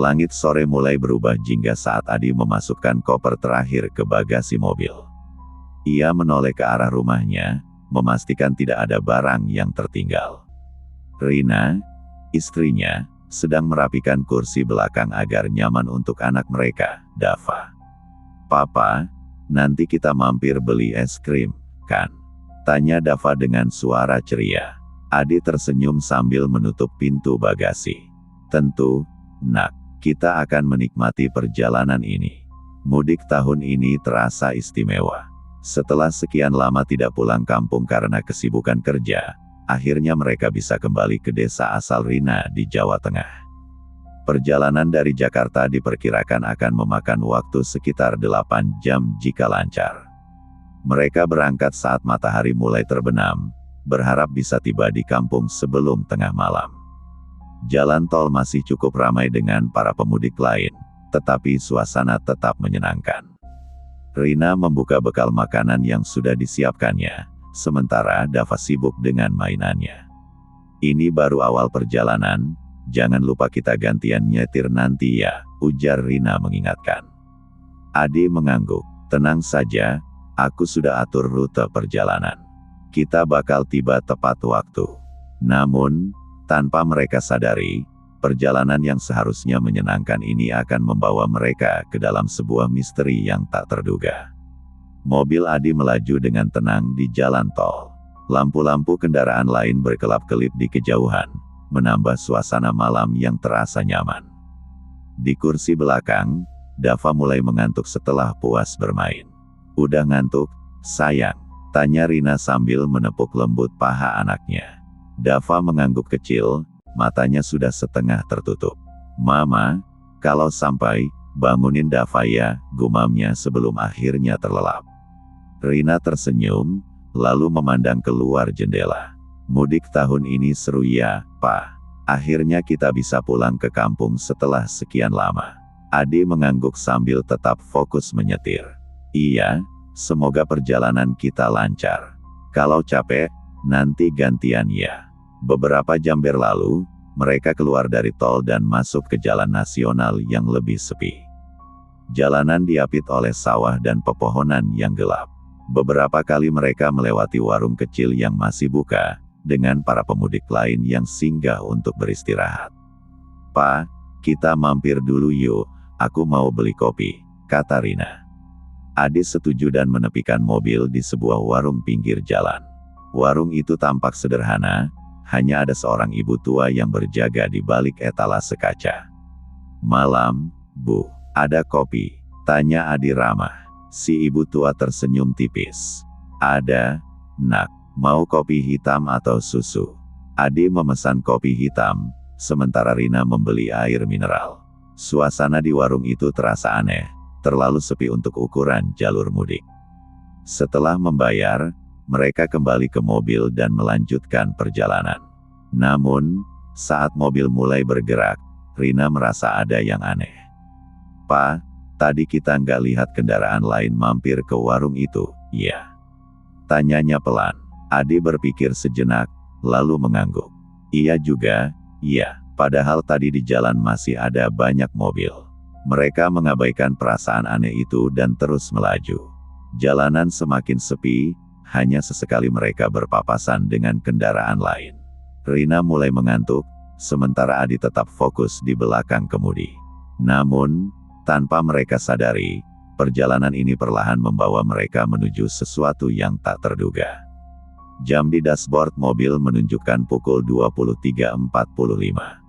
Langit sore mulai berubah jingga saat Adi memasukkan koper terakhir ke bagasi mobil. Ia menoleh ke arah rumahnya, memastikan tidak ada barang yang tertinggal. Rina, istrinya, sedang merapikan kursi belakang agar nyaman untuk anak mereka, Dava. "Papa, nanti kita mampir beli es krim, kan?" tanya Dava dengan suara ceria. Adi tersenyum sambil menutup pintu bagasi. "Tentu, Nak. Kita akan menikmati perjalanan ini. Mudik tahun ini terasa istimewa." Setelah sekian lama tidak pulang kampung karena kesibukan kerja, akhirnya mereka bisa kembali ke desa asal Rina di Jawa Tengah. Perjalanan dari Jakarta diperkirakan akan memakan waktu sekitar 8 jam jika lancar. Mereka berangkat saat matahari mulai terbenam, berharap bisa tiba di kampung sebelum tengah malam. Jalan tol masih cukup ramai dengan para pemudik lain, tetapi suasana tetap menyenangkan. Rina membuka bekal makanan yang sudah disiapkannya, sementara Dava sibuk dengan mainannya. "Ini baru awal perjalanan, jangan lupa kita gantian nyetir nanti ya," ujar Rina mengingatkan. Adi mengangguk. "Tenang saja, aku sudah atur rute perjalanan. Kita bakal tiba tepat waktu." Namun, tanpa mereka sadari, perjalanan yang seharusnya menyenangkan ini akan membawa mereka ke dalam sebuah misteri yang tak terduga. Mobil Adi melaju dengan tenang di jalan tol. Lampu-lampu kendaraan lain berkelap-kelip di kejauhan, menambah suasana malam yang terasa nyaman. Di kursi belakang, Dava mulai mengantuk setelah puas bermain. "Udah ngantuk, sayang?" tanya Rina sambil menepuk lembut paha anaknya. Dava mengangguk kecil, matanya sudah setengah tertutup. "Mama, kalau sampai, bangunin Dava ya," gumamnya sebelum akhirnya terlelap. Rina tersenyum, lalu memandang keluar jendela. "Mudik tahun ini seru ya, Pak. Akhirnya kita bisa pulang ke kampung setelah sekian lama." Adi mengangguk sambil tetap fokus menyetir. "Iya, semoga perjalanan kita lancar. Kalau capek, nanti gantian ya." Beberapa jam berlalu, mereka keluar dari tol dan masuk ke jalan nasional yang lebih sepi. Jalanan diapit oleh sawah dan pepohonan yang gelap. Beberapa kali mereka melewati warung kecil yang masih buka, dengan para pemudik lain yang singgah untuk beristirahat. "Pak, kita mampir dulu yuk, aku mau beli kopi," kata Rina. Adi setuju dan menepikan mobil di sebuah warung pinggir jalan. Warung itu tampak sederhana, hanya ada seorang ibu tua yang berjaga di balik etalase kaca. "Malam, Bu. Ada kopi?" tanya Adi ramah. Si ibu tua tersenyum tipis. "Ada, Nak. Mau kopi hitam atau susu?" Adi memesan kopi hitam, sementara Rina membeli air mineral. Suasana di warung itu terasa aneh, terlalu sepi untuk ukuran jalur mudik. Setelah membayar, mereka kembali ke mobil dan melanjutkan perjalanan. Namun, saat mobil mulai bergerak, Rina merasa ada yang aneh. "Pak, tadi kita nggak lihat kendaraan lain mampir ke warung itu, ya?" tanyanya pelan. Adi berpikir sejenak, lalu mengangguk. "Iya juga, iya. Padahal tadi di jalan masih ada banyak mobil." Mereka mengabaikan perasaan aneh itu dan terus melaju. Jalanan semakin sepi, hanya sesekali mereka berpapasan dengan kendaraan lain. Rina mulai mengantuk, sementara Adi tetap fokus di belakang kemudi. Namun, tanpa mereka sadari, perjalanan ini perlahan membawa mereka menuju sesuatu yang tak terduga. Jam di dashboard mobil menunjukkan pukul 23.45.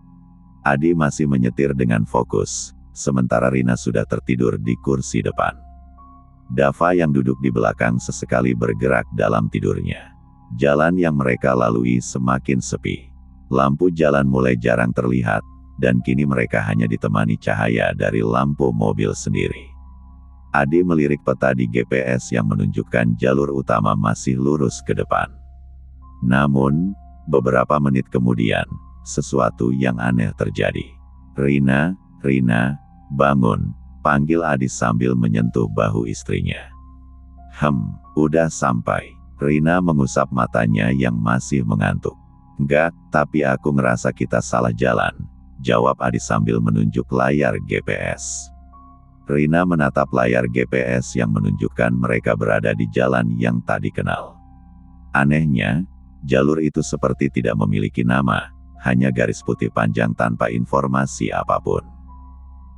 Adi masih menyetir dengan fokus, sementara Rina sudah tertidur di kursi depan. Dava yang duduk di belakang sesekali bergerak dalam tidurnya. Jalan yang mereka lalui semakin sepi. Lampu jalan mulai jarang terlihat, dan kini mereka hanya ditemani cahaya dari lampu mobil sendiri. Adi melirik peta di GPS yang menunjukkan jalur utama masih lurus ke depan. Namun, beberapa menit kemudian, sesuatu yang aneh terjadi. "Rina, Rina, bangun," panggil Adi sambil menyentuh bahu istrinya. Udah sampai." Rina mengusap matanya yang masih mengantuk. "Enggak, tapi aku ngerasa kita salah jalan. jawab Adi sambil menunjuk layar GPS. Rina menatap layar GPS yang menunjukkan mereka berada di jalan yang tak dikenal. Anehnya, jalur itu seperti tidak memiliki nama, hanya garis putih panjang tanpa informasi apapun.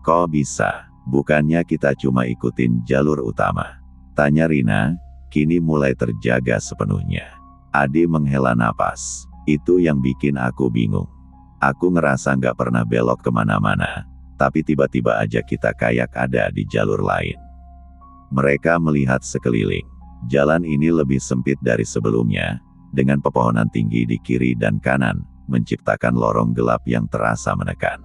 Kok bisa? Bukannya kita cuma ikutin jalur utama? Tanya Rina, kini mulai terjaga sepenuhnya. Adi menghela napas. Itu yang bikin aku bingung. Aku ngerasa nggak pernah belok kemana-mana, tapi tiba-tiba aja kita kayak ada di jalur lain. Mereka melihat sekeliling. Jalan ini lebih sempit dari sebelumnya, dengan pepohonan tinggi di kiri dan kanan, menciptakan lorong gelap yang terasa menekan.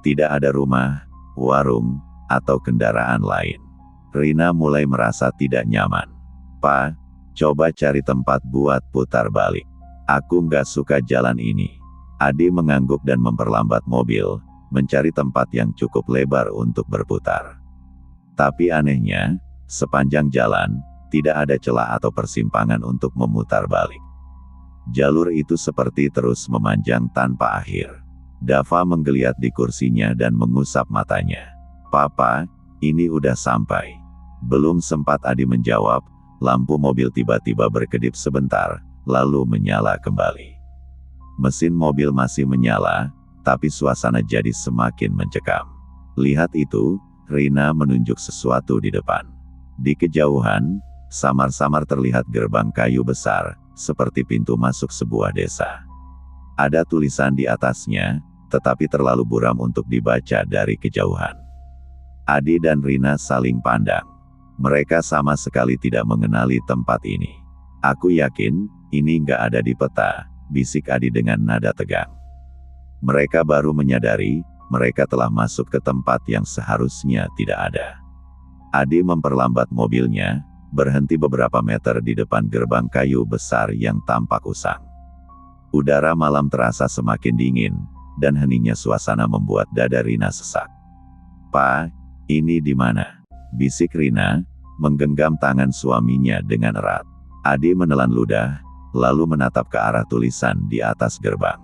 Tidak ada rumah, warung, atau kendaraan lain. Rina mulai merasa tidak nyaman. "Pa, coba cari tempat buat putar balik. Aku nggak suka jalan ini." Adi mengangguk dan memperlambat mobil, mencari tempat yang cukup lebar untuk berputar. Tapi anehnya, sepanjang jalan, tidak ada celah atau persimpangan untuk memutar balik. Jalur itu seperti terus memanjang tanpa akhir. Dava menggeliat di kursinya dan mengusap matanya. "Papa, ini udah sampai." Belum sempat Adi menjawab, lampu mobil tiba-tiba berkedip sebentar, lalu menyala kembali. Mesin mobil masih menyala, tapi suasana jadi semakin mencekam. Lihat itu, Rina menunjuk sesuatu di depan. Di kejauhan, samar-samar terlihat gerbang kayu besar, seperti pintu masuk sebuah desa. Ada tulisan di atasnya, tetapi terlalu buram untuk dibaca dari kejauhan. Adi dan Rina saling pandang. Mereka sama sekali tidak mengenali tempat ini. "Aku yakin, ini nggak ada di peta," bisik Adi dengan nada tegang. Mereka baru menyadari, mereka telah masuk ke tempat yang seharusnya tidak ada. Adi memperlambat mobilnya, berhenti beberapa meter di depan gerbang kayu besar yang tampak usang. Udara malam terasa semakin dingin, dan heningnya suasana membuat dada Rina sesak. "Pa, ini di mana?" bisik Rina, menggenggam tangan suaminya dengan erat. Adi menelan ludah, lalu menatap ke arah tulisan di atas gerbang.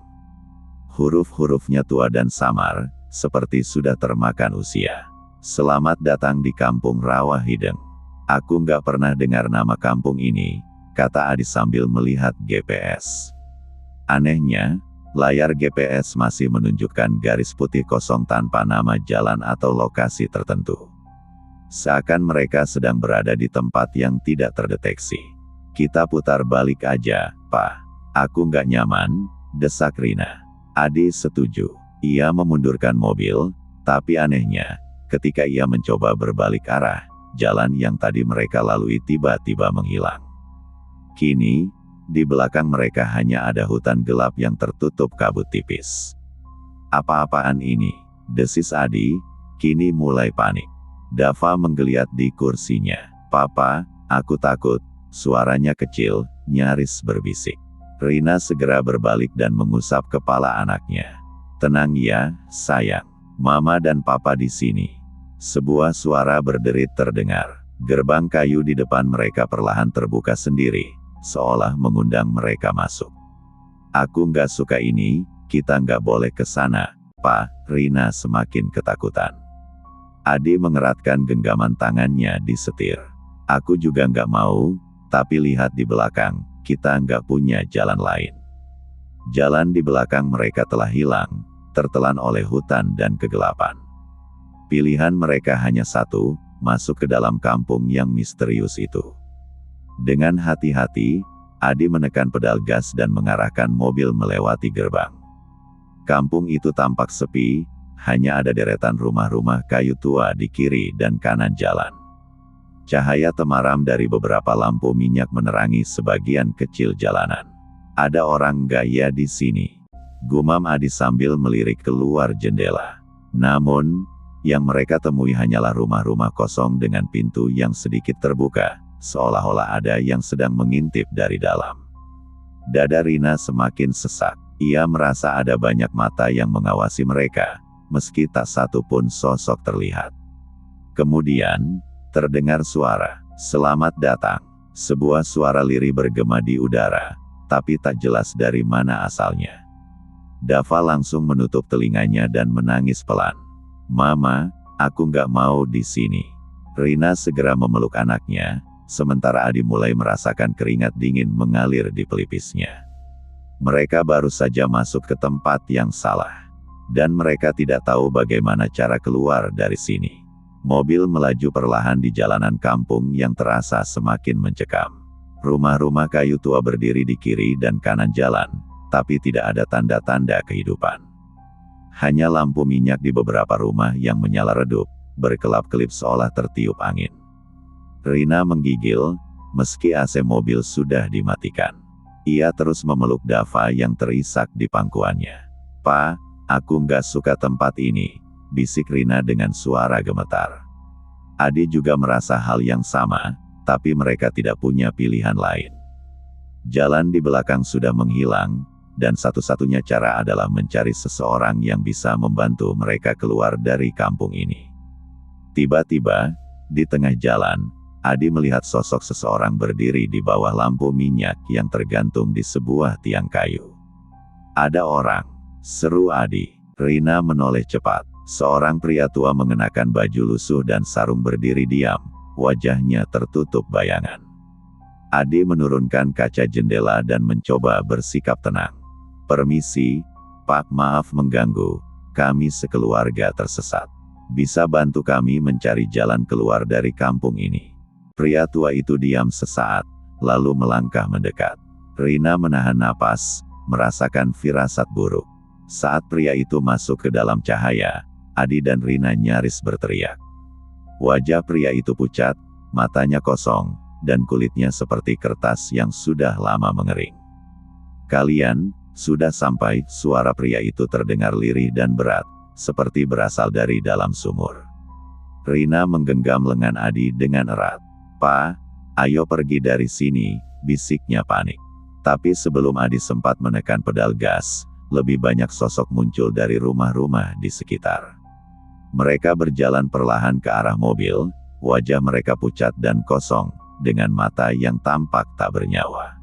Huruf-hurufnya tua dan samar, seperti sudah termakan usia. "Selamat datang di Kampung Rawa Hideng. Aku nggak pernah dengar nama kampung ini," kata Adi sambil melihat GPS. Anehnya, layar GPS masih menunjukkan garis putih kosong tanpa nama jalan atau lokasi tertentu. Seakan mereka sedang berada di tempat yang tidak terdeteksi. "Kita putar balik aja, Pa. Aku nggak nyaman," desak Rina. Adi setuju. Ia memundurkan mobil, tapi anehnya, ketika ia mencoba berbalik arah, jalan yang tadi mereka lalui tiba-tiba menghilang. Kini, di belakang mereka hanya ada hutan gelap yang tertutup kabut tipis. "Apa-apaan ini?" desis Adi, kini mulai panik. Dava menggeliat di kursinya. "Papa, aku takut." Suaranya kecil, nyaris berbisik. Rina segera berbalik dan mengusap kepala anaknya. "Tenang ya, sayang. Mama dan Papa di sini." Sebuah suara berderit terdengar. Gerbang kayu di depan mereka perlahan terbuka sendiri, seolah mengundang mereka masuk. "Aku nggak suka ini, kita nggak boleh ke sana, Pa." Rina semakin ketakutan. Adi mengeratkan genggaman tangannya di setir. "Aku juga nggak mau, tapi lihat di belakang, kita nggak punya jalan lain." Jalan di belakang mereka telah hilang, tertelan oleh hutan dan kegelapan. Pilihan mereka hanya satu, masuk ke dalam kampung yang misterius itu. Dengan hati-hati, Adi menekan pedal gas dan mengarahkan mobil melewati gerbang. Kampung itu tampak sepi, hanya ada deretan rumah-rumah kayu tua di kiri dan kanan jalan. Cahaya temaram dari beberapa lampu minyak menerangi sebagian kecil jalanan. "Ada orang nggak ya di sini?" gumam Adi sambil melirik keluar jendela. Namun, yang mereka temui hanyalah rumah-rumah kosong dengan pintu yang sedikit terbuka, seolah-olah ada yang sedang mengintip dari dalam. Dada Rina semakin sesak. Ia merasa ada banyak mata yang mengawasi mereka, meski tak satu pun sosok terlihat. Kemudian, terdengar suara, "Selamat datang." Sebuah suara lirih bergema di udara, tapi tak jelas dari mana asalnya. Dava langsung menutup telinganya dan menangis pelan. "Mama, aku nggak mau di sini." Rina segera memeluk anaknya, sementara Adi mulai merasakan keringat dingin mengalir di pelipisnya. Mereka baru saja masuk ke tempat yang salah. Dan mereka tidak tahu bagaimana cara keluar dari sini. Mobil melaju perlahan di jalanan kampung yang terasa semakin mencekam. Rumah-rumah kayu tua berdiri di kiri dan kanan jalan, tapi tidak ada tanda-tanda kehidupan. Hanya lampu minyak di beberapa rumah yang menyala redup, berkelap-kelip seolah tertiup angin. Rina menggigil, meski AC mobil sudah dimatikan. Ia terus memeluk Dava yang terisak di pangkuannya. "Pa, aku nggak suka tempat ini," bisik Rina dengan suara gemetar. Adi juga merasa hal yang sama, tapi mereka tidak punya pilihan lain. Jalan di belakang sudah menghilang, dan satu-satunya cara adalah mencari seseorang yang bisa membantu mereka keluar dari kampung ini. Tiba-tiba, di tengah jalan, Adi melihat sosok seseorang berdiri di bawah lampu minyak yang tergantung di sebuah tiang kayu. "Ada orang," seru Adi. Rina menoleh cepat. Seorang pria tua mengenakan baju lusuh dan sarung berdiri diam, wajahnya tertutup bayangan. Adi menurunkan kaca jendela dan mencoba bersikap tenang. "Permisi, Pak, maaf mengganggu, kami sekeluarga tersesat. Bisa bantu kami mencari jalan keluar dari kampung ini?" Pria tua itu diam sesaat, lalu melangkah mendekat. Rina menahan napas, merasakan firasat buruk. Saat pria itu masuk ke dalam cahaya, Adi dan Rina nyaris berteriak. Wajah pria itu pucat, matanya kosong, dan kulitnya seperti kertas yang sudah lama mengering. "Kalian sudah sampai," suara pria itu terdengar lirih dan berat, seperti berasal dari dalam sumur. Rina menggenggam lengan Adi dengan erat. "Pa, ayo pergi dari sini," bisiknya panik. Tapi sebelum Adi sempat menekan pedal gas, lebih banyak sosok muncul dari rumah-rumah di sekitar. Mereka berjalan perlahan ke arah mobil, wajah mereka pucat dan kosong, dengan mata yang tampak tak bernyawa.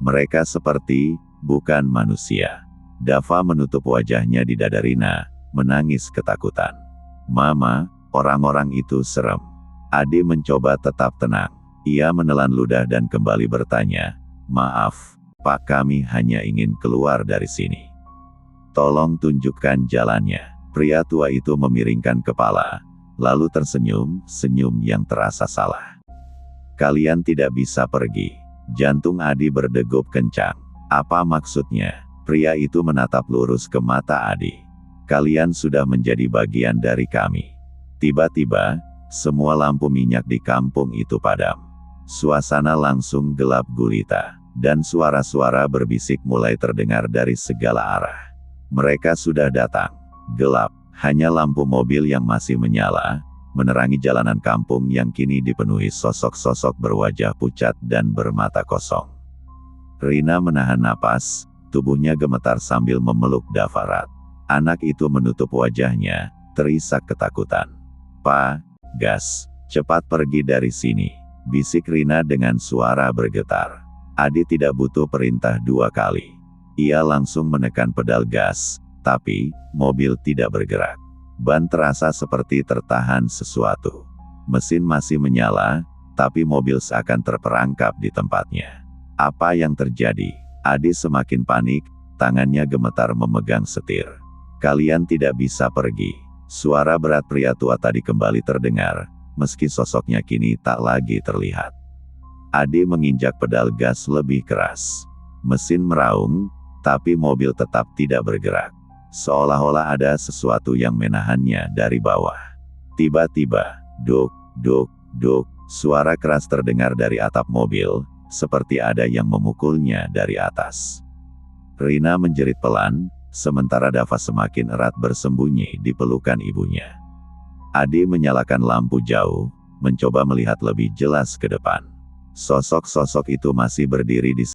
Mereka seperti bukan manusia. Dava menutup wajahnya di dada Rina, menangis ketakutan. "Mama, orang-orang itu serem." Adi mencoba tetap tenang. Ia menelan ludah dan kembali bertanya, "Maaf, Pak, kami hanya ingin keluar dari sini. Tolong tunjukkan jalannya." Pria tua itu memiringkan kepala, lalu tersenyum, senyum yang terasa salah. "Kalian tidak bisa pergi." Jantung Adi berdegup kencang. "Apa maksudnya?" Pria itu menatap lurus ke mata Adi. "Kalian sudah menjadi bagian dari kami." Tiba-tiba, semua lampu minyak di kampung itu padam. Suasana langsung gelap gulita, dan suara-suara berbisik mulai terdengar dari segala arah. Mereka sudah datang. Gelap, hanya lampu mobil yang masih menyala, menerangi jalanan kampung yang kini dipenuhi sosok-sosok berwajah pucat dan bermata kosong. Rina menahan napas, tubuhnya gemetar sambil memeluk Dava erat. Anak itu menutup wajahnya, terisak ketakutan. "Pa, gas, cepat pergi dari sini," bisik Rina dengan suara bergetar. Adi tidak butuh perintah dua kali. Ia langsung menekan pedal gas, tapi mobil tidak bergerak. Ban terasa seperti tertahan sesuatu. Mesin masih menyala, tapi mobil seakan terperangkap di tempatnya. Apa yang terjadi? Adi semakin panik, tangannya gemetar memegang setir. "Kalian tidak bisa pergi." Suara berat pria tua tadi kembali terdengar, meski sosoknya kini tak lagi terlihat. Adi menginjak pedal gas lebih keras. Mesin meraung, tapi mobil tetap tidak bergerak. Seolah-olah ada sesuatu yang menahannya dari bawah. Tiba-tiba, duk, duk, duk, suara keras terdengar dari atap mobil, seperti ada yang memukulnya dari atas. Rina menjerit pelan, sementara Dava semakin erat bersembunyi di pelukan ibunya. Adi menyalakan lampu jauh, mencoba melihat lebih jelas ke depan. Sosok-sosok itu masih berdiri di